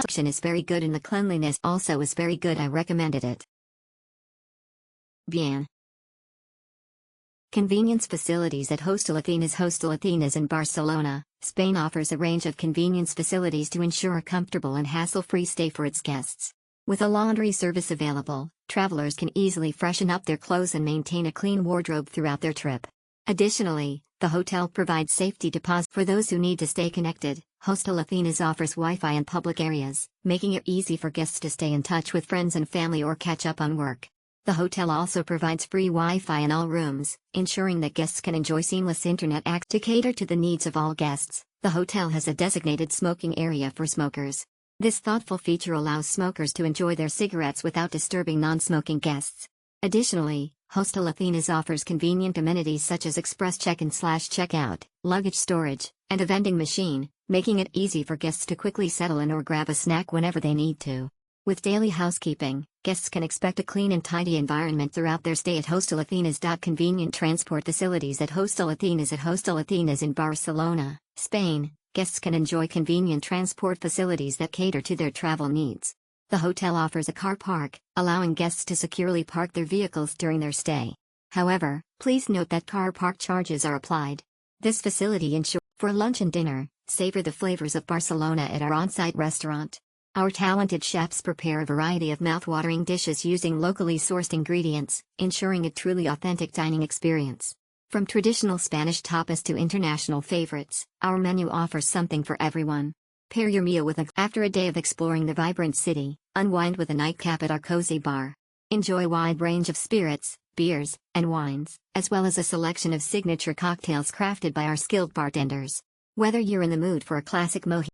option is very good and the cleanliness also is very good. I recommended it. Bien. Convenience facilities at Hostal AthenasHostal Athenas in Barcelona, Spain offers a range of convenience facilities to ensure a comfortable and hassle-free stay for its guests. With a laundry service available, travelers can easily freshen up their clothes and maintain a clean wardrobe throughout their trip. Additionally, the hotel provides safety deposits for those who need to stay connected. Hostal Athenas offers Wi-Fi in public areas, making it easy for guests to stay in touch with friends and family or catch up on work. The hotel also provides free Wi-Fi in all rooms, ensuring that guests can enjoy seamless internet access. To cater to the needs of all guests, the hotel has a designated smoking area for smokers. This thoughtful feature allows smokers to enjoy their cigarettes without disturbing non-smoking guests. Additionally, Hostal Athenas offers convenient amenities such as express check-in/check-out, luggage storage, and a vending machine, making it easy for guests to quickly settle in or grab a snack whenever they need to. With daily housekeeping, guests can expect a clean and tidy environment throughout their stay at Hostal Athenas.Convenient transport facilities at Hostal AthenasAt Hostal Athenas in Barcelona, Spain. Guests can enjoy convenient transport facilities that cater to their travel needs. The hotel offers a car park, allowing guests to securely park their vehicles during their stay. However, please note that car park charges are applied. This facility ensures for lunch and dinner, savor the flavors of Barcelona at our on-site restaurant. Our talented chefs prepare a variety of mouth-watering dishes using locally sourced ingredients, ensuring a truly authentic dining experience. From traditional Spanish tapas to international favorites, our menu offers something for everyone. Pair your meal with after a day of exploring the vibrant city, unwind with a nightcap at our cozy bar. Enjoy a wide range of spirits, beers, and wines, as well as a selection of signature cocktails crafted by our skilled bartenders. Whether you're in the mood for a classic mojito